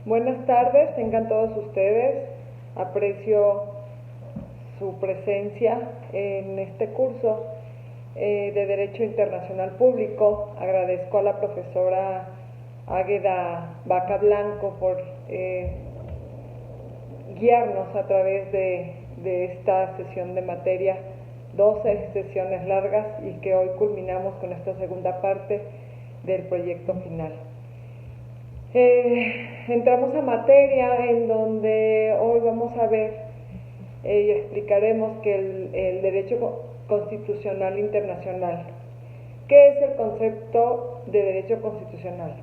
Buenas tardes, tengan todos ustedes. Aprecio su presencia en este curso de Derecho Internacional Público. Agradezco a la profesora Águeda Vaca Blanco por guiarnos a través de esta sesión de materia, 12 sesiones largas, y que hoy culminamos con esta segunda parte del proyecto final. Entramos a materia en donde hoy vamos a ver y explicaremos que el derecho constitucional internacional. ¿Qué es el concepto de derecho constitucional?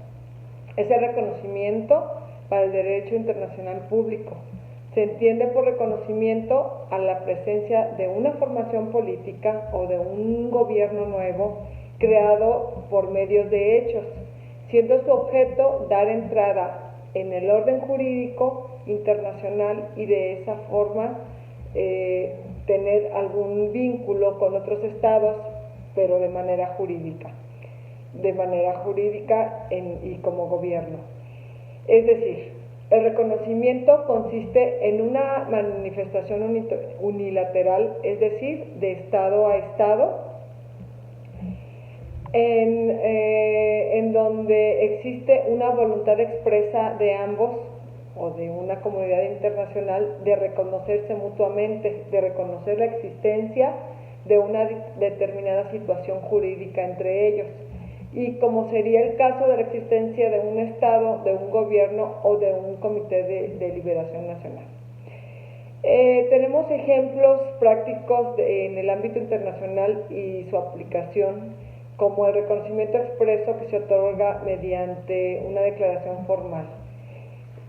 Es el reconocimiento para el derecho internacional público. Se entiende por reconocimiento a la presencia de una formación política o de un gobierno nuevo creado por medios de hechos, siendo su objeto dar entrada en el orden jurídico internacional y de esa forma tener algún vínculo con otros estados, pero de manera jurídica y como gobierno. Es decir, el reconocimiento consiste en una manifestación unilateral, es decir, de estado a estado, en donde existe una voluntad expresa de ambos o de una comunidad internacional de reconocerse mutuamente, de reconocer la existencia de una determinada situación jurídica entre ellos, y como sería el caso de la existencia de un Estado, de un gobierno o de un comité de liberación nacional. Tenemos ejemplos prácticos en el ámbito internacional y su aplicación, como el reconocimiento expreso que se otorga mediante una declaración formal.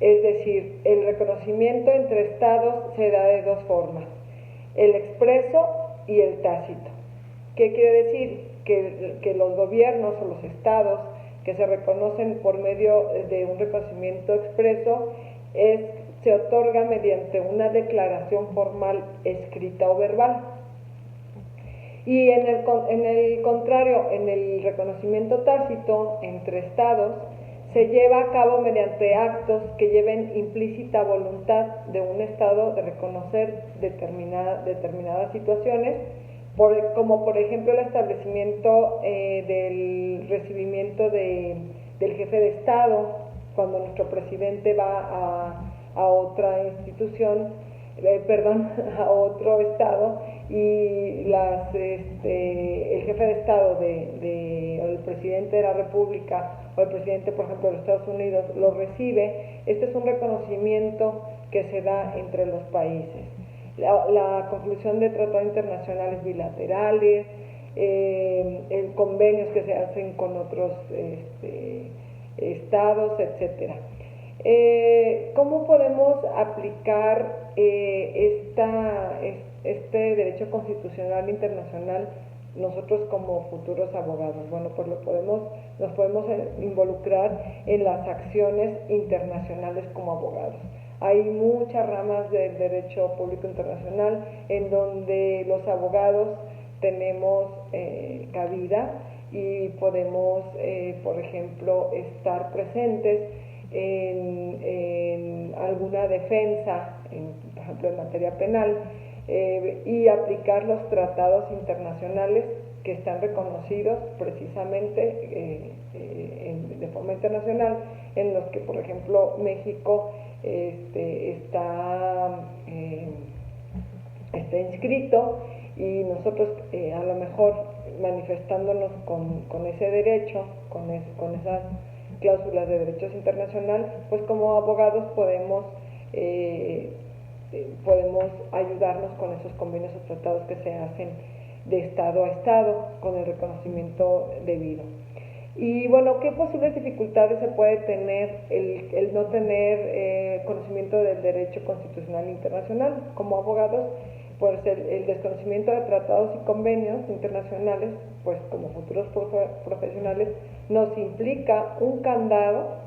Es decir, el reconocimiento entre estados se da de dos formas: el expreso y el tácito. ¿Qué quiere decir? Que los gobiernos o los estados que se reconocen por medio de un reconocimiento expreso se otorga mediante una declaración formal escrita o verbal. Y en el contrario, en el reconocimiento tácito entre estados, se lleva a cabo mediante actos que lleven implícita voluntad de un estado de reconocer determinadas situaciones, como por ejemplo el establecimiento del recibimiento del jefe de estado, cuando nuestro presidente va a otra institución, a otro estado, y el jefe de estado o el presidente de la República o el presidente, por ejemplo, de los Estados Unidos lo recibe. Este es un reconocimiento que se da entre los países. La conclusión de tratados internacionales bilaterales, convenios que se hacen con otros estados, etcétera. ¿Cómo podemos aplicar este derecho constitucional internacional nosotros como futuros abogados? Bueno, pues nos podemos involucrar en las acciones internacionales como abogados. Hay muchas ramas del derecho público internacional en donde los abogados tenemos cabida y podemos, por ejemplo, estar presentes en alguna defensa, por ejemplo en materia penal, y aplicar los tratados internacionales que están reconocidos precisamente de forma internacional, en los que, por ejemplo, México está inscrito, y nosotros a lo mejor manifestándonos con ese derecho, con esas cláusulas de derechos internacional, pues como abogados podemos ayudarnos con esos convenios o tratados que se hacen de estado a estado con el reconocimiento debido. Y bueno, ¿qué posibles dificultades se puede tener el no tener conocimiento del derecho constitucional internacional como abogados? Pues el desconocimiento de tratados y convenios internacionales, pues como futuros profesionales, nos implica un candado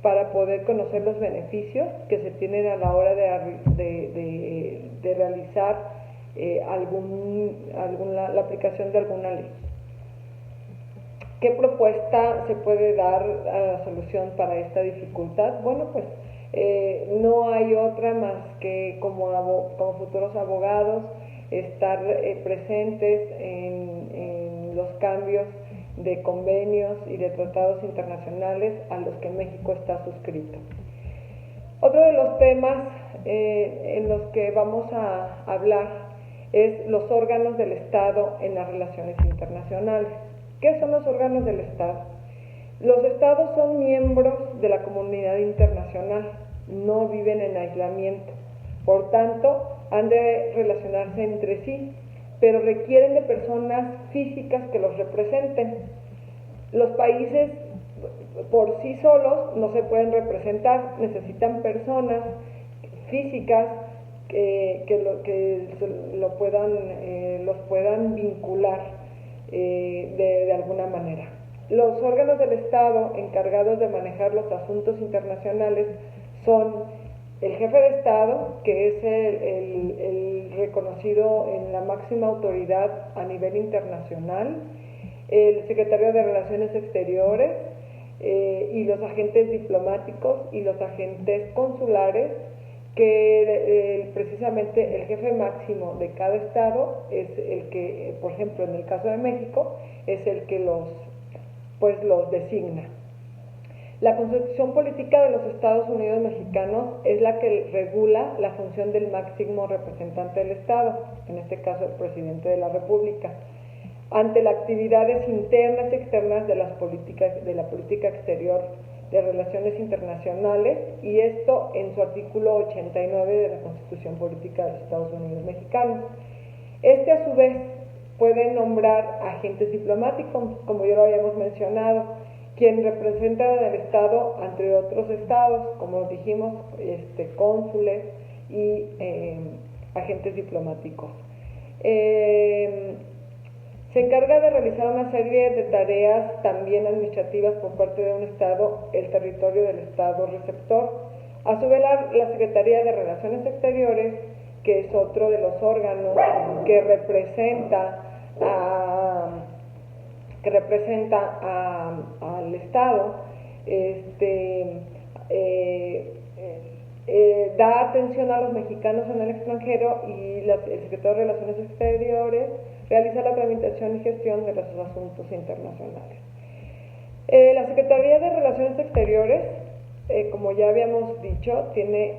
para poder conocer los beneficios que se tienen a la hora de realizar la aplicación de alguna ley. ¿Qué propuesta se puede dar a la solución para esta dificultad? Bueno, pues no hay otra más que como futuros abogados estar presentes en los cambios de convenios y de tratados internacionales a los que México está suscrito. Otro de los temas en los que vamos a hablar es los órganos del Estado en las relaciones internacionales. ¿Qué son los órganos del Estado? Los Estados son miembros de la comunidad internacional, no viven en aislamiento, por tanto, han de relacionarse entre sí, pero requieren de personas físicas que los representen. Los países por sí solos no se pueden representar, necesitan personas físicas que los puedan vincular de alguna manera. Los órganos del Estado encargados de manejar los asuntos internacionales son el jefe de Estado, que es el reconocido en la máxima autoridad a nivel internacional, el secretario de Relaciones Exteriores y los agentes diplomáticos y los agentes consulares, que precisamente el jefe máximo de cada estado es el que, por ejemplo, en el caso de México, es el que los designa. La Constitución Política de los Estados Unidos Mexicanos es la que regula la función del máximo representante del Estado, en este caso el presidente de la República, ante las actividades internas y externas de la política exterior de relaciones internacionales, y esto en su artículo 89 de la Constitución Política de los Estados Unidos Mexicanos. Este, a su vez, puede nombrar agentes diplomáticos, como ya lo habíamos mencionado, quien representa al Estado ante otros estados, como dijimos, cónsules y agentes diplomáticos. Se encarga de realizar una serie de tareas también administrativas por parte de un estado, el territorio del estado receptor. A su vez, la Secretaría de Relaciones Exteriores, que es otro de los órganos que representa al Estado, da atención a los mexicanos en el extranjero, y el secretario de Relaciones Exteriores realiza la tramitación y gestión de los asuntos internacionales. La Secretaría de Relaciones Exteriores, como ya habíamos dicho, tiene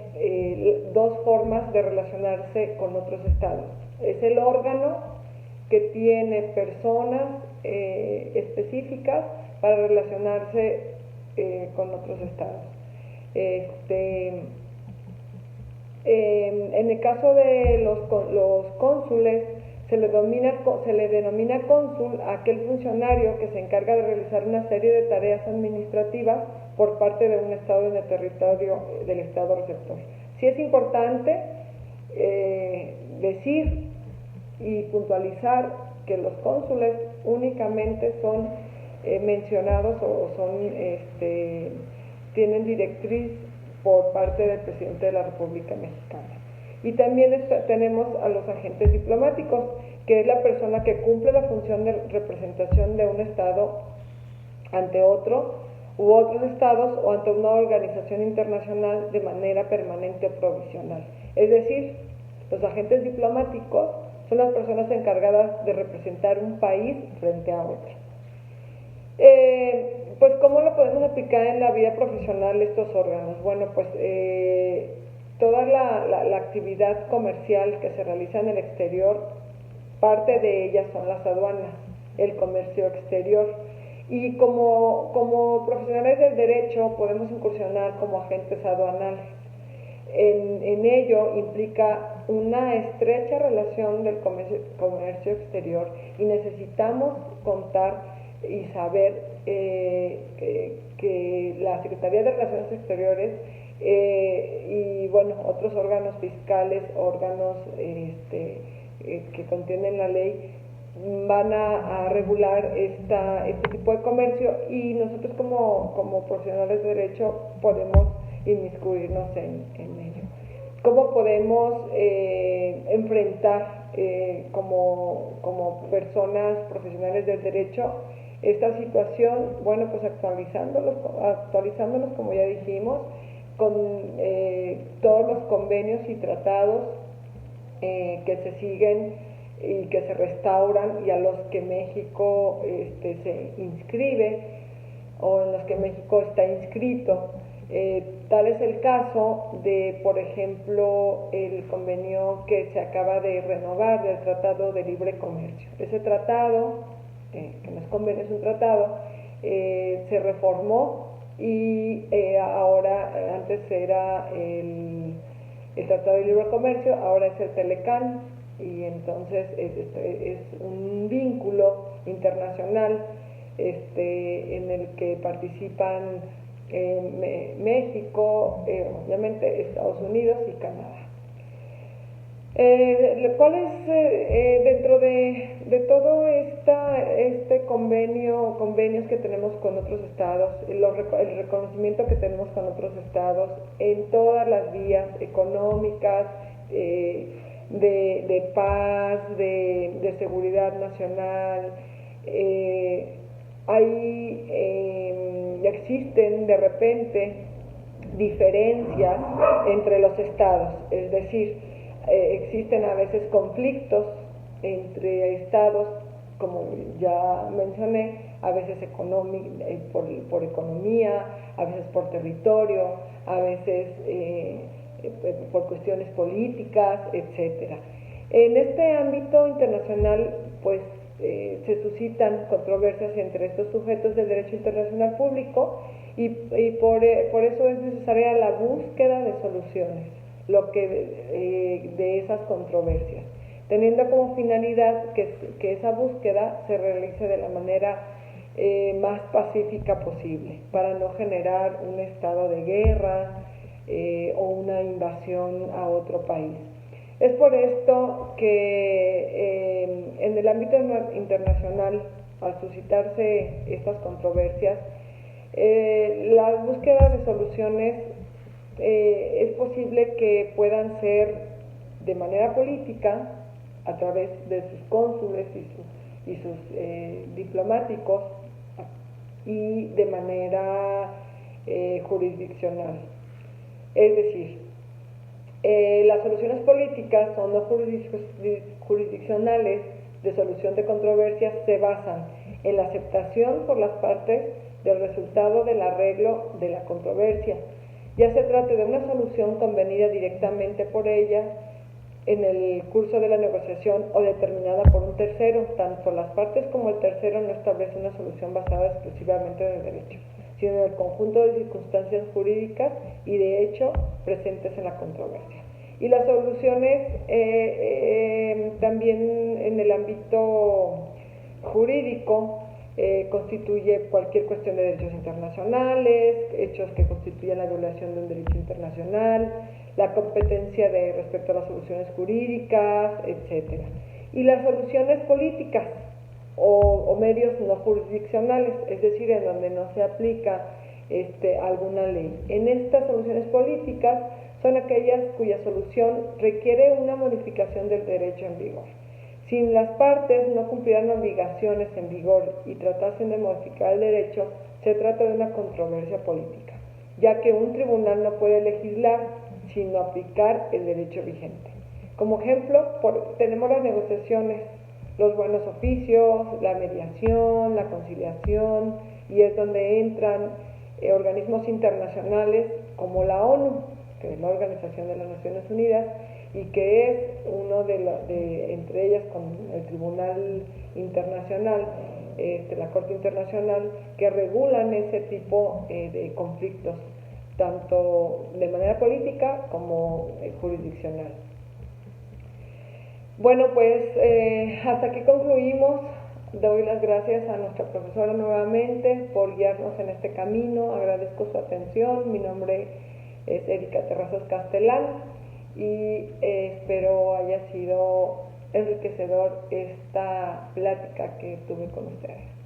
dos formas de relacionarse con otros estados. Es el órgano que tiene personas específicas para relacionarse con otros estados. En el caso de los cónsules, se le denomina cónsul a aquel funcionario que se encarga de realizar una serie de tareas administrativas por parte de un estado en el territorio del estado receptor. Sí es importante decir y puntualizar que los cónsules únicamente son mencionados o tienen directriz por parte del presidente de la República Mexicana. Y también tenemos a los agentes diplomáticos, que es la persona que cumple la función de representación de un estado ante otro u otros estados o ante una organización internacional de manera permanente o provisional. Es decir, los agentes diplomáticos son las personas encargadas de representar un país frente a otro. Pues, ¿cómo lo podemos aplicar en la vida profesional estos órganos? Bueno, pues toda la actividad comercial que se realiza en el exterior, parte de ellas son las aduanas, el comercio exterior. Y como profesionales del derecho podemos incursionar como agentes aduanales. En ello implica una estrecha relación del comercio exterior, y necesitamos contar y saber que la Secretaría de Relaciones Exteriores y otros órganos fiscales, órganos que contienen la ley, van a regular este tipo de comercio, y nosotros como profesionales de derecho podemos inmiscuirnos en ello. ¿Cómo podemos enfrentar como personas profesionales del derecho Esta situación, bueno, pues actualizándolos como ya dijimos, con todos los convenios y tratados que se siguen y que se restauran y a los que México se inscribe o en los que México está inscrito. Tal es el caso de, por ejemplo, el convenio que se acaba de renovar del Tratado de Libre Comercio. Ese tratado, que no es convenio, es un tratado, se reformó y ahora, antes era el Tratado de Libre Comercio, ahora es el Telecán, y entonces es un vínculo internacional en el que participan México, obviamente Estados Unidos y Canadá. ¿Cuál es dentro de todo este convenios que tenemos con otros estados, el reconocimiento que tenemos con otros estados en todas las vías económicas, de paz, de seguridad nacional? Existen de repente diferencias entre los estados, es decir, existen a veces conflictos entre estados, como ya mencioné, a veces por economía, a veces por territorio, a veces por cuestiones políticas, etcétera. En este ámbito internacional, pues se suscitan controversias entre estos sujetos del derecho internacional público y por eso es necesaria la búsqueda de soluciones de esas controversias, teniendo como finalidad que esa búsqueda se realice de la manera más pacífica posible, para no generar un estado de guerra o una invasión a otro país. Es por esto que en el ámbito internacional, al suscitarse estas controversias, la búsqueda de soluciones es posible que puedan ser de manera política, a través de sus cónsules y sus diplomáticos, y de manera jurisdiccional. Es decir, las soluciones políticas o no jurisdiccionales de solución de controversias se basan en la aceptación por las partes del resultado del arreglo de la controversia, ya se trate de una solución convenida directamente por ella en el curso de la negociación o determinada por un tercero. Tanto las partes como el tercero no establecen una solución basada exclusivamente en el derecho, sino en el conjunto de circunstancias jurídicas y de hecho presentes en la controversia. Y las soluciones también en el ámbito jurídico constituye cualquier cuestión de derechos internacionales, hechos que constituyan la violación de un derecho internacional, la competencia de respecto a las soluciones jurídicas, etc. Y las soluciones políticas o medios no jurisdiccionales, es decir, en donde no se aplica alguna ley. En estas soluciones políticas son aquellas cuya solución requiere una modificación del derecho en vigor. Si las partes no cumplieran obligaciones en vigor y tratasen de modificar el derecho, se trata de una controversia política, ya que un tribunal no puede legislar sino aplicar el derecho vigente. Como ejemplo, tenemos las negociaciones, los buenos oficios, la mediación, la conciliación, y es donde entran organismos internacionales como la ONU, que es la Organización de las Naciones Unidas, y que es uno entre ellas con el Tribunal Internacional, la Corte Internacional, que regulan ese tipo de conflictos, tanto de manera política como jurisdiccional. Bueno, pues hasta aquí concluimos. Doy las gracias a nuestra profesora nuevamente por guiarnos en este camino. Agradezco su atención. Mi nombre es Erika Terrazas Castelán y espero haya sido enriquecedor esta plática que tuve con ustedes.